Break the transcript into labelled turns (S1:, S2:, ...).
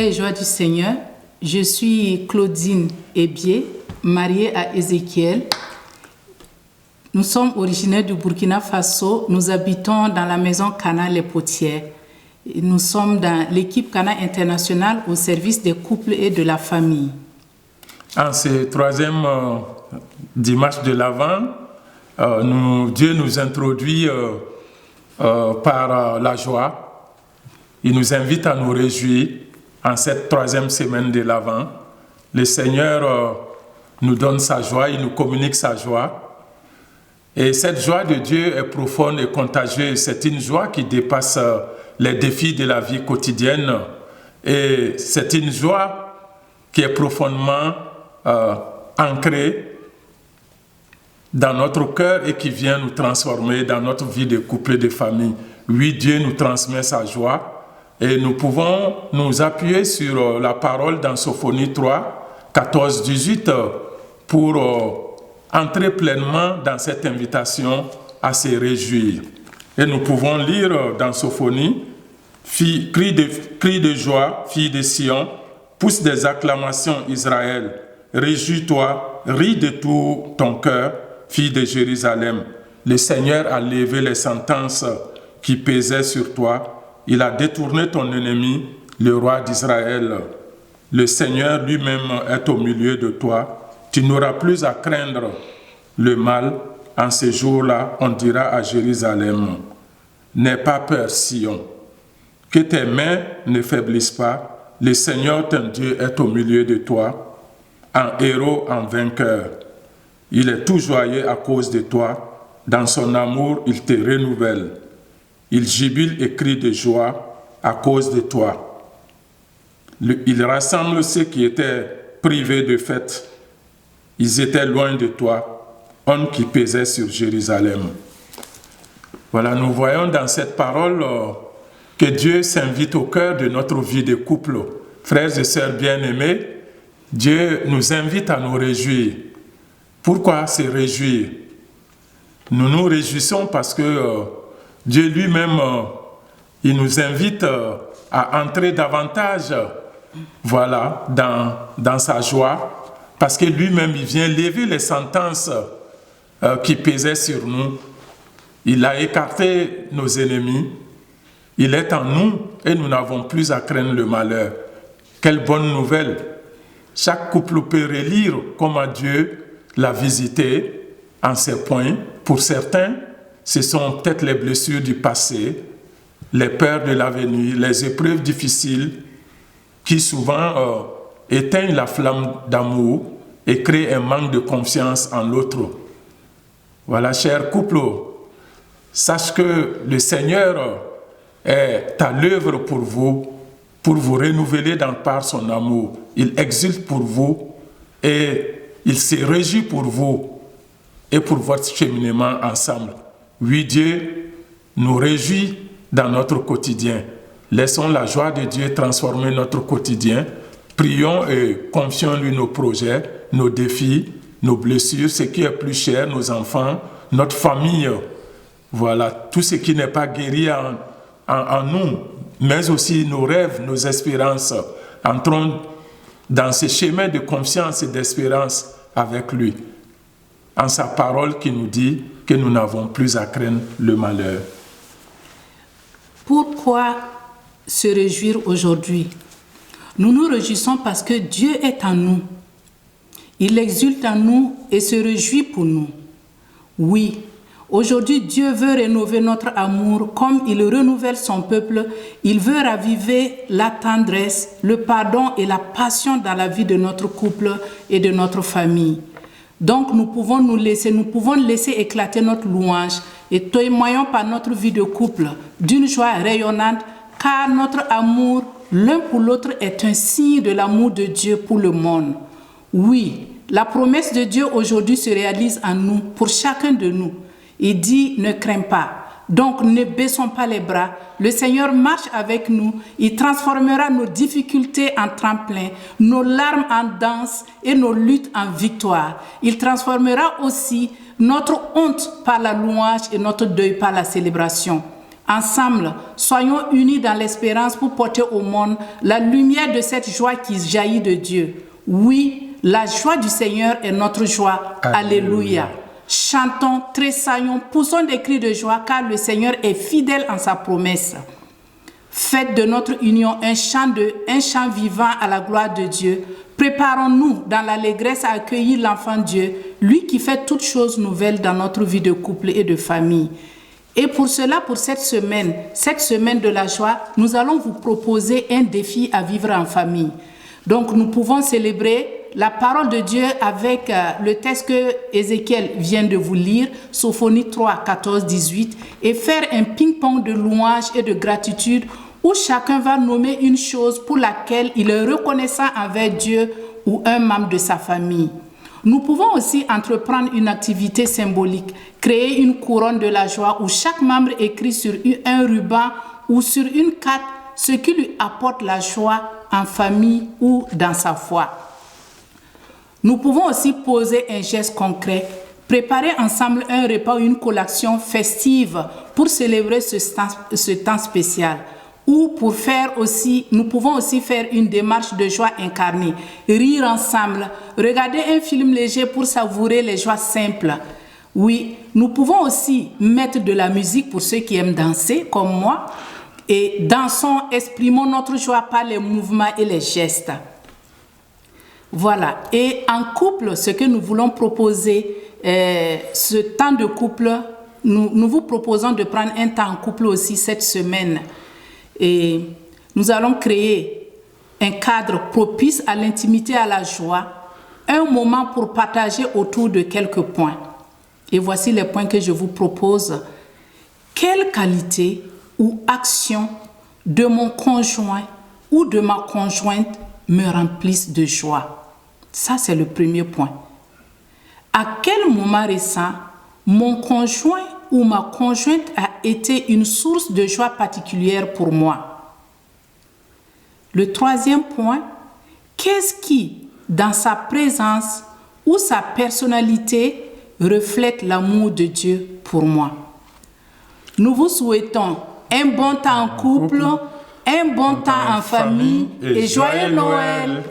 S1: Paix et joie du Seigneur. Je suis Claudine Ebié, mariée à Ézéchiel. Nous sommes originaires du Burkina Faso. Nous habitons dans la maison Cana Les Potières. Nous sommes dans l'équipe Cana Internationale au service des couples et de la famille.
S2: En ce troisième dimanche de l'Avent, Dieu nous introduit par la joie. Il nous invite à nous réjouir en cette troisième semaine de l'Avent. Le Seigneur nous donne sa joie, il nous communique sa joie. Et cette joie de Dieu est profonde et contagieuse. C'est une joie qui dépasse les défis de la vie quotidienne. Et c'est une joie qui est profondément ancrée dans notre cœur et qui vient nous transformer dans notre vie de couple et de famille. Oui, Dieu nous transmet sa joie et nous pouvons nous appuyer sur la parole dans Sophonie 3, 14, 18 pour entrer pleinement dans cette invitation à se réjouir. Et nous pouvons lire dans Sophonie, crie de joie, fille de Sion, pousse des acclamations Israël, réjouis-toi, ris de tout ton cœur, fille de Jérusalem. Le Seigneur a levé les sentences qui pesaient sur toi, il a détourné ton ennemi, le roi d'Israël. Le Seigneur lui-même est au milieu de toi. Tu n'auras plus à craindre le mal. En ce jour-là, on dira à Jérusalem, n'aie pas peur, Sion. Que tes mains ne faiblissent pas. Le Seigneur, ton Dieu, est au milieu de toi, en héros, en vainqueur. Il est tout joyeux à cause de toi. Dans son amour, il te renouvelle. Il jubile et crie de joie à cause de toi. Il rassemble ceux qui étaient privés de fête. Ils étaient loin de toi, homme qui pesait sur Jérusalem. Voilà, nous voyons dans cette parole que Dieu s'invite au cœur de notre vie de couple. Frères et sœurs bien-aimés, Dieu nous invite à nous réjouir. Pourquoi se réjouir? Nous nous réjouissons parce que Dieu lui-même, il nous invite à entrer davantage dans sa joie, parce que lui-même, il vient lever les sentences qui pesaient sur nous. Il a écarté nos ennemis. Il est en nous et nous n'avons plus à craindre le malheur. Quelle bonne nouvelle! Chaque couple peut relire comment Dieu l'a visité en ces points. Pour certains, ce sont peut-être les blessures du passé, les peurs de l'avenir, les épreuves difficiles qui souvent éteignent la flamme d'amour et créent un manque de confiance en l'autre. Voilà, chers couples, sache que le Seigneur est à l'œuvre pour vous renouveler par son amour. Il exulte pour vous et il se réjouit pour vous et pour votre cheminement ensemble. Oui, Dieu nous réjouit dans notre quotidien. Laissons la joie de Dieu transformer notre quotidien. Prions et confions-lui nos projets, nos défis, nos blessures, ce qui est plus cher, nos enfants, notre famille. Voilà, tout ce qui n'est pas guéri en nous, mais aussi nos rêves, nos espérances. Entrons dans ce chemin de confiance et d'espérance avec lui, en sa parole qui nous dit que nous n'avons plus à craindre le malheur.
S1: Pourquoi se réjouir aujourd'hui? Nous nous réjouissons parce que Dieu est en nous. Il exulte en nous et se réjouit pour nous. Oui, aujourd'hui Dieu veut rénover notre amour comme il renouvelle son peuple. Il veut raviver la tendresse, le pardon et la passion dans la vie de notre couple et de notre famille. Donc nous pouvons laisser éclater notre louange et témoignons par notre vie de couple d'une joie rayonnante, car notre amour l'un pour l'autre est un signe de l'amour de Dieu pour le monde. Oui, la promesse de Dieu aujourd'hui se réalise en nous, pour chacun de nous. Il dit, ne crains pas. Donc ne baissons pas les bras. Le Seigneur marche avec nous. Il transformera nos difficultés en tremplin, nos larmes en danse et nos luttes en victoire. Il transformera aussi notre honte par la louange et notre deuil par la célébration. Ensemble, soyons unis dans l'espérance pour porter au monde la lumière de cette joie qui jaillit de Dieu. Oui, la joie du Seigneur est notre joie. Alléluia. Chantons, tressaillons, poussons des cris de joie car le Seigneur est fidèle en sa promesse. Faites de notre union un chant vivant à la gloire de Dieu. Préparons-nous dans l'allégresse à accueillir l'enfant Dieu, lui qui fait toutes choses nouvelles dans notre vie de couple et de famille. Et pour cela, pour cette semaine de la joie, nous allons vous proposer un défi à vivre en famille. Donc, nous pouvons célébrer la parole de Dieu avec le texte que Ézéchiel vient de vous lire, Sophonie 3, 14, 18, et faire un ping-pong de louanges et de gratitude où chacun va nommer une chose pour laquelle il est reconnaissant envers Dieu ou un membre de sa famille. Nous pouvons aussi entreprendre une activité symbolique, créer une couronne de la joie où chaque membre écrit sur un ruban ou sur une carte ce qui lui apporte la joie en famille ou dans sa foi. Nous pouvons aussi poser un geste concret, préparer ensemble un repas ou une collation festive pour célébrer ce temps spécial. Ou nous pouvons aussi faire une démarche de joie incarnée, rire ensemble, regarder un film léger pour savourer les joies simples. Oui, nous pouvons aussi mettre de la musique pour ceux qui aiment danser, comme moi, et dansons, exprimons notre joie par les mouvements et les gestes. Voilà, et en couple, ce que nous voulons proposer, ce temps de couple, nous vous proposons de prendre un temps en couple aussi cette semaine. Et nous allons créer un cadre propice à l'intimité et à la joie, un moment pour partager autour de quelques points. Et voici les points que je vous propose. Quelle qualité ou action de mon conjoint ou de ma conjointe me remplissent de joie? Ça, c'est le premier point. À quel moment récent mon conjoint ou ma conjointe a été une source de joie particulière pour moi? Le troisième point, qu'est-ce qui, dans sa présence ou sa personnalité, reflète l'amour de Dieu pour moi? Nous vous souhaitons un bon temps en couple, un bon temps en famille et joyeux Noël!